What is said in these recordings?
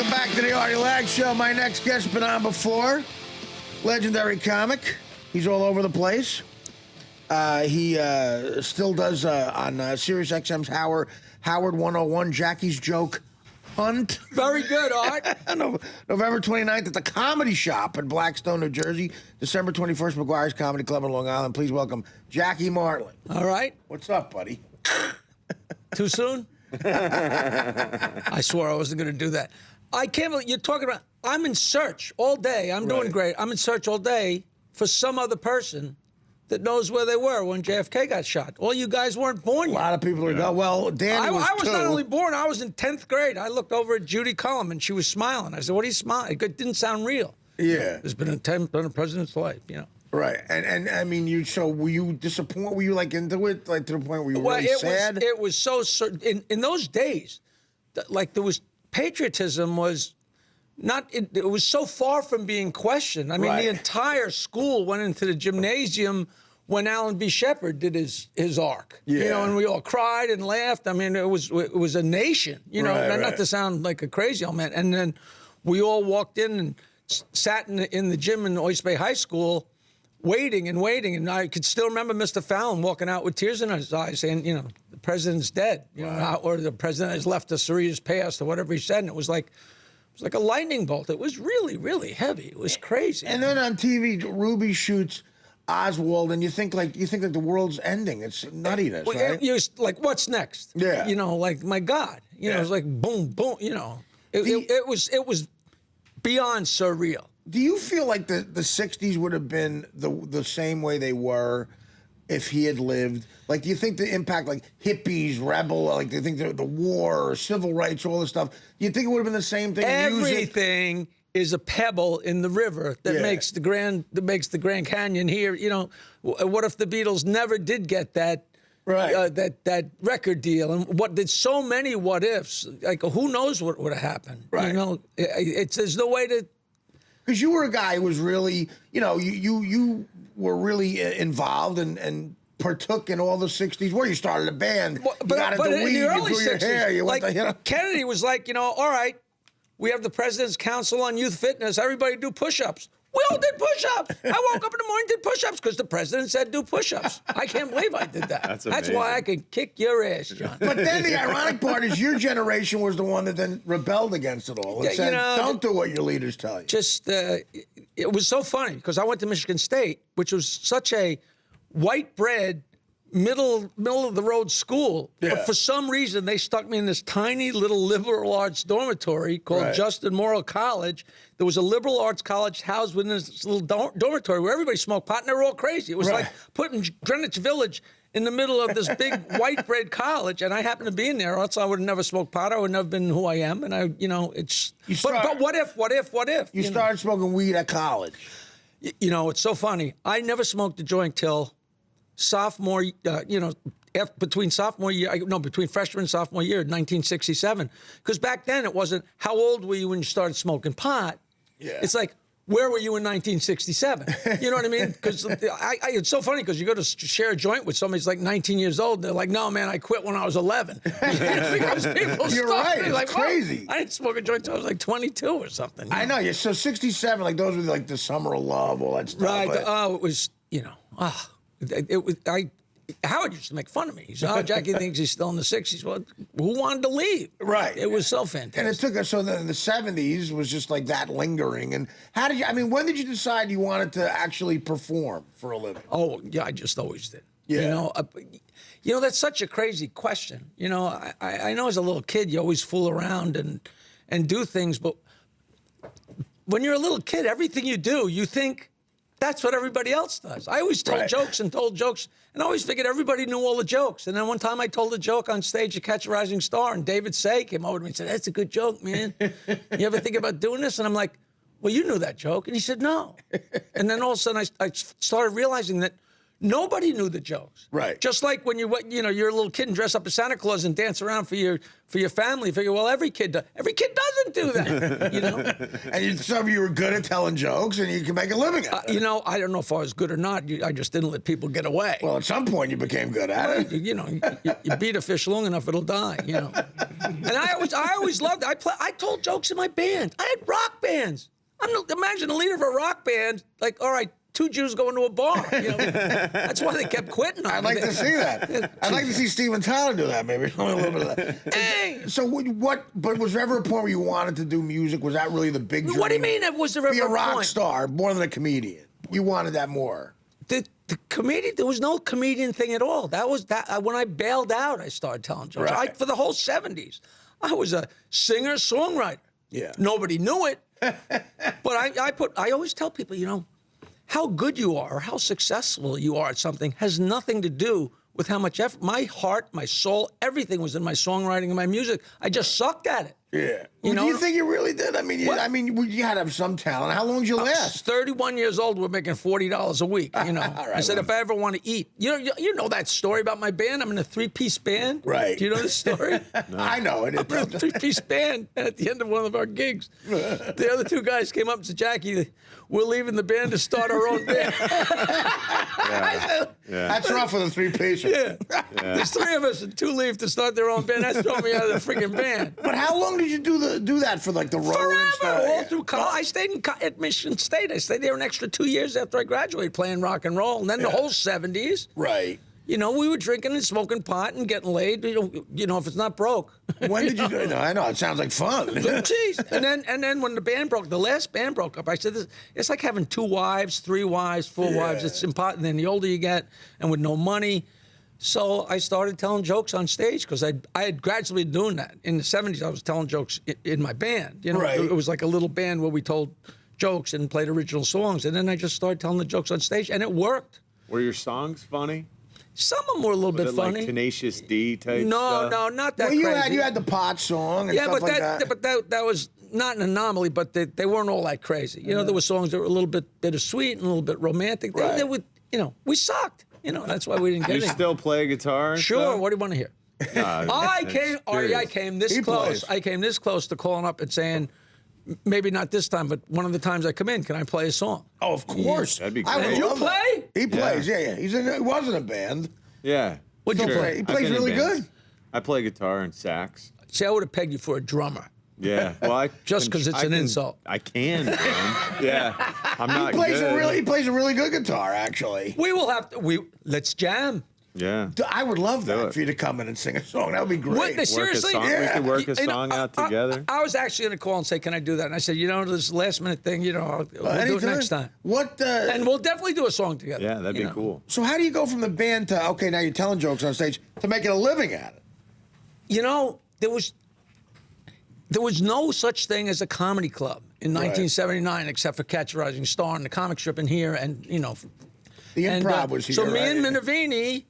Welcome back to the Artie Lange Show. My next guest been on before. Legendary comic. He's all over the place. He still does on Sirius XM's Howard 101, Jackie's Joke Hunt. Very good, Art. November 29th at the Comedy Shop in Blackstone, New Jersey. December 21st, McGuire's Comedy Club in Long Island. Please welcome Jackie Martling. All right. What's up, buddy? Too soon? I swore I wasn't going to do that. I can't believe you're talking about, I'm in search all day. I'm doing great. I'm in search all day for some other person that knows where they were when JFK got shot. All you guys weren't born yet. A lot of people are going, well, Danny was I was two. not only born, I was in 10th grade. I looked over at Judy Cullum, and she was smiling. I said, what are you smiling? It didn't sound real. Yeah. There's been a time in a president's life, you know. Right, and I mean, so were you disappointed? Were you like into it, like to the point where you were really sad? It was so in those days, like there was patriotism was not. It was so far from being questioned. I mean, the entire school went into the gymnasium when Alan B. Shepard did his arc. Yeah. You know, and we all cried and laughed. I mean, it was a nation. You know, not to sound like a crazy old man. And then we all walked in and sat in the gym in Oyster Bay High School. Waiting, and I could still remember Mr. Fallon walking out with tears in his eyes saying, you know, the president's dead, you know, or the president has left us or he has passed or whatever he said. And it was like a lightning bolt. It was really, really heavy. It was crazy. And then on TV, Ruby shoots Oswald, and you think like the world's ending. It's nuttiness, right? You're like, what's next? Yeah. You know, like, my God. You know, it was like boom, boom, you know. It was beyond surreal. Do you feel like the 60s would have been the same way they were if he had lived? Like, do you think the impact, like hippies, rebel, like do you think the war, civil rights, all this stuff, do you think it would have been the same thing? Everything is a pebble in the river that makes the Grand Canyon here. You know, what if the Beatles never did get that? Right. That record deal, and there's so many what ifs. Like, who knows what would have happened? Right. You know, there's no way to. Because you were a guy who was really, you know, you were really involved and partook in all the 60s where you started a band, you got into weed, you grew your hair, you went to, you know. Kennedy was like, you know, all right, we have the President's Council on Youth Fitness, everybody do push-ups. We all did push-ups. I woke up in the morning and did push-ups because the president said do push-ups. I can't believe I did that. That's why I could kick your ass, John. But then the ironic part is your generation was the one that then rebelled against it all and said, you know, don't do what your leaders tell you. Just, it was so funny because I went to Michigan State, which was such a white bread, middle of the road school. Yeah. But for some reason, they stuck me in this tiny little liberal arts dormitory called Justin Morrill College. There was a liberal arts college housed within this little dormitory where everybody smoked pot, and they were all crazy. It was like putting Greenwich Village in the middle of this big white bread college, and I happened to be in there, or else I would have never smoked pot. I would have never been who I am, and you know, it's. But what if? You started smoking weed at college. You know, it's so funny. I never smoked a joint till sophomore, between freshman and sophomore year, 1967. Because back then it wasn't, how old were you when you started smoking pot? Yeah. It's like, where were you in 1967? You know what I mean? Because it's so funny because you go to share a joint with somebody who's like 19 years old. And they're like, no, man, I quit when I was 11. Because people You're right. It's like, crazy. I didn't smoke a joint until I was like 22 or something. I know. Yeah. So 67, like those were like the Summer of Love, all that stuff. Right. Oh, it was, you know, it was, Howard used to make fun of me. He said, oh, Jackie thinks he's still in the 60s. Well, who wanted to leave? Right. It was so fantastic. And it took us, so then the 70s was just like that lingering. And how did you, I mean, when did you decide you wanted to actually perform for a living? Oh, yeah, I just always did. Yeah. You know, that's such a crazy question. You know, I know as a little kid, you always fool around and do things. But when you're a little kid, everything you do, you think, that's what everybody else does. I always told jokes and told jokes, and I always figured everybody knew all the jokes. And then one time I told a joke on stage to Catch a Rising Star, and David Say came over to me and said, that's a good joke, man. You ever think about doing this? And I'm like, well, you knew that joke. And he said, no. And then all of a sudden I started realizing that Nobody knew the jokes. Right. Just like when you're a little kid and dress up as Santa Claus and dance around for your family. You figure, well, every kid doesn't do that. You know. And some of you were good at telling jokes, and you can make a living at it. You know, I don't know if I was good or not. I just didn't let people get away. Well, at some point you became good at it. You know, you beat a fish long enough, it'll die. You know. And I always loved it. I told jokes in my band. I had rock bands. Imagine the leader of a rock band, like, all right, 2 Jews going to a bar. You know? That's why they kept quitting. I'd like to see that. I'd like to see Steven Tyler do that, maybe. A little bit of that. Hey. So what? But was there ever a point where you wanted to do music? Was that really the big dream? What do you mean? Was there ever Be a rock point? star more than a comedian? You wanted that more. The comedian, there was no comedian thing at all. That was that. When I bailed out, I started telling jokes. Right. For the whole 70s, I was a singer, songwriter. Yeah. Nobody knew it. But I always tell people, you know, how good you are or how successful you are at something has nothing to do with how much effort. My heart, my soul, everything was in my songwriting and my music. I just sucked at it. Yeah. You know, do you think you really did? I mean, you had to have some talent. How long did you last? 31 years old, we're making $40 a week. You know, Right, I said, if I ever want to eat, you know that story about my band. I'm in a 3-piece band. Right. Do you know the story? No. I know it. I'm in a 3-piece band. And at the end of one of our gigs, the other 2 guys came up and said, Jackie, we're leaving the band to start our own band. I said, That's rough for the 3-piece. Yeah. There's 3 of us and 2 leave to start their own band. That's throwing me out of the freaking band. But how long did you do that for, like the road and stuff? Forever, all through college. I stayed at Michigan State. I stayed there an extra 2 years after I graduated playing rock and roll. And then the whole 70s. Right. You know, we were drinking and smoking pot and getting laid. You know, if it's not broke. When did you do it? No, I know. It sounds like fun. Jeez. And then when the last band broke up, I said, it's like having 2 wives, 3 wives, 4 wives. It's impossible. And then the older you get and with no money. So I started telling jokes on stage because I had gradually been doing that. In the 70s, I was telling jokes in my band. You know, Right. It was like a little band where we told jokes and played original songs. And then I just started telling the jokes on stage, and it worked. Were your songs funny? Some of them were a little bit funny. Like Tenacious D type No, stuff? no, not that Well, crazy. you had the pot song and stuff like that. But that was not an anomaly, but they weren't all that crazy. You know, there were songs that were a little bit bittersweet and a little bit romantic. Right. They would, you know, we sucked. You know, that's why we didn't get You it. still play guitar? And Sure. stuff? What do you want to hear? I came this He close. plays. I came this close to calling up and saying, maybe not this time, but one of the times I come in, can I play a song? Oh, of course. That'd be I would great. You love that. play? He plays, yeah. He was in a band. Yeah. What'd you sure. play? He I've plays been in really bands. good. I play guitar and sax. See, I would have pegged you for a drummer. Yeah. Well, Just 'cause it's an insult. I can. Man. Yeah. I'm not He plays good. he plays a really good guitar, actually. We will have to. Let's jam. Yeah. I would love Do that it. for you to come in and sing a song. That would be great. What, seriously? Work a song. We could work a You know, song out together. I was actually going to call and say, can I do that? And I said, you know, this last minute thing, you know, we'll do it Anytime. next time. What? And we'll definitely do a song together. Yeah, that'd you be know. cool. So how do you go from the band to okay, now you're telling jokes on stage to making a living at it? You know, there was no such thing as a comedy club in 1979 except for Catch a Rising Star and the comic strip in here, and you know, The and, improv was here. So me right? and Minervini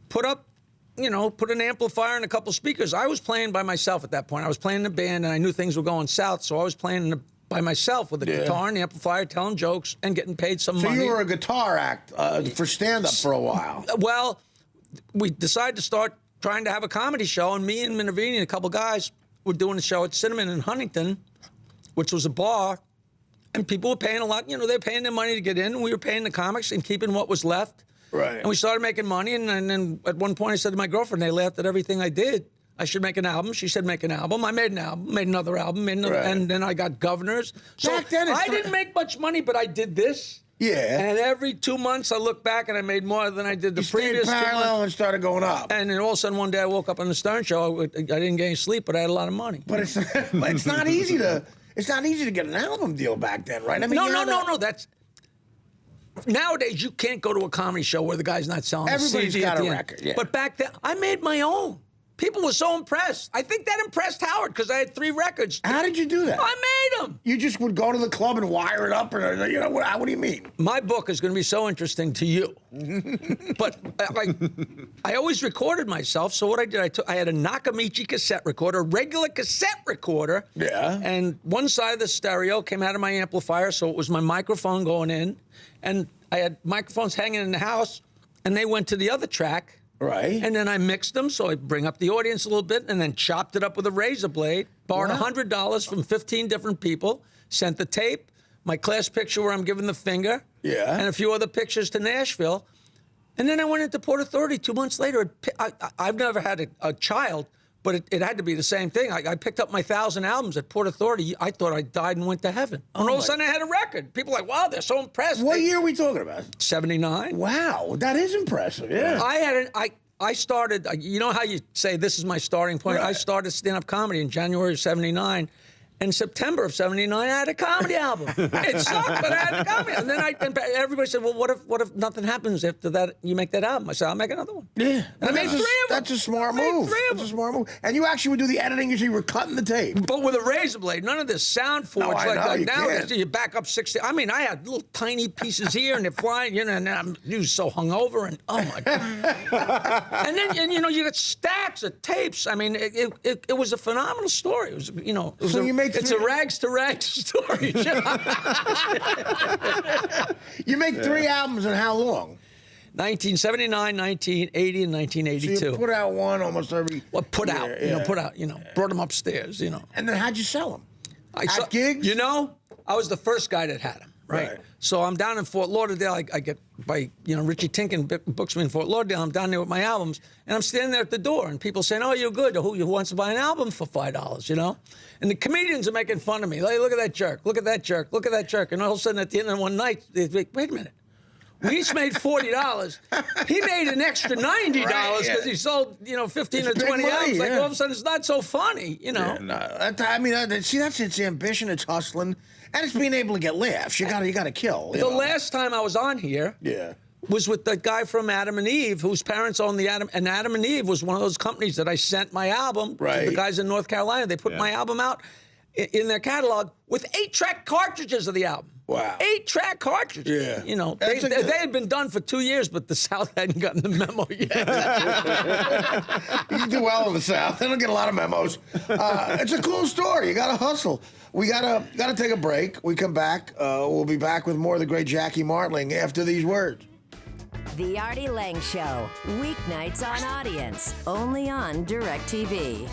put an amplifier and a couple speakers. I was playing by myself at that point. I was playing in the band, and I knew things were going south, so I was playing by myself with the guitar and the amplifier, telling jokes and getting paid some So money. you were a guitar act for stand-up for a while. Well, we decided to start trying to have a comedy show, and me and Minervini and a couple guys were doing a show at Cinnamon in Huntington, which was a bar, and people were paying a lot. You know, they were paying their money to get in, and we were paying the comics and keeping what was left. Right. And we started making money, and then at one point I said to my girlfriend, they laughed at everything I did. I should make an album. She said, make an album. I made an album, made another album, Right. and then I got Governors. So Back then, I didn't make much money, but I did this. Yeah. And every 2 months I look back and I made more than I did the You stayed previous 2 months. parallel and started going up. And then all of a sudden one day I woke up on the Stern Show. I didn't get any sleep, but I had a lot of money. But it's not easy to get an album deal back then, right? I mean, No. That's nowadays you can't go to a comedy show where the guy's not selling. Everybody's a CD got at a the end. record, yeah. But back then I made my own. People were so impressed. I think that impressed Howard because I had 3 records. How did you do that? I made them. You just would go to the club and wire it up, or you know what do you mean? My book is going to be so interesting to you. But I always recorded myself. So what I did, I had a Nakamichi cassette recorder, a regular cassette recorder. Yeah. And one side of the stereo came out of my amplifier, so it was my microphone going in. And I had microphones hanging in the house. and they went to the other track. Right. And then I mixed them, so I bring up the audience a little bit, and then chopped it up with a razor blade, borrowed $100 from 15 different people, sent the tape, my class picture where I'm giving the finger, and a few other pictures to Nashville. And then I went into Port Authority 2 months later. I've never had a child, but it had to be the same thing. I picked up my 1,000 albums at Port Authority. I thought I died and went to heaven. And all of a sudden I had a record. People are like, wow, they're so impressed. What year are we talking about? 79. Wow, that is impressive. Yeah. I started, you know how you say this is my starting point? Right. I started stand-up comedy in January of 79. In September of 79, I had a comedy album. It sucked, but I had a comedy album. And then everybody said, well, what if nothing happens after that, you make that album? I said, I'll make another one. Yeah. And I made 3 of them. That's a smart I made move. 3 of That's a them. smart move. And you actually would do the editing, you were cutting the tape. But with a razor blade, none of this sound forge. I know, you now can't. you back up 60. I mean, I had little tiny pieces here and they're flying, and I'm so hungover, and oh my God. and then, you get stacks of tapes. I mean, it was a phenomenal story. It was, So you make it's a rags to rags story. You make 3 albums in how long? 1979, 1980, and 1982. So you put out one almost every put year, out, brought them upstairs, And then how'd you sell them? At gigs? I was the first guy that had them, right? So I'm down in Fort Lauderdale. I get by, Richie Tinkin books me in Fort Lauderdale. I'm down there with my albums, and I'm standing there at the door, and people saying, "Oh, you're good. Who wants to buy an album for $5?" And the comedians are making fun of me. Like, look at that jerk. Look at that jerk. Look at that jerk. And all of a sudden, at the end of one night, they're like, wait a minute. We each made $40. He made an extra $90 because he sold, 15 or 20 money, albums. Like, all of a sudden, it's not so funny, Yeah, no, that's its ambition. It's hustling, and it's being able to get laughs. You got to kill. The last time I was on here, was with the guy from Adam and Eve, whose parents owned the Adam. And Adam and Eve was one of those companies that I sent my album to the guys in North Carolina. They put my album out in their catalog with 8-track cartridges of the album. Wow. 8-track cartridges. Yeah. They had been done for 2 years, but the South hadn't gotten the memo yet. You do well in the South. They don't get a lot of memos. It's a cool story. You got to hustle. We gotta take a break. We come back. We'll be back with more of the great Jackie Martling after these words. The Artie Lange Show, weeknights on Audience, only on DirecTV.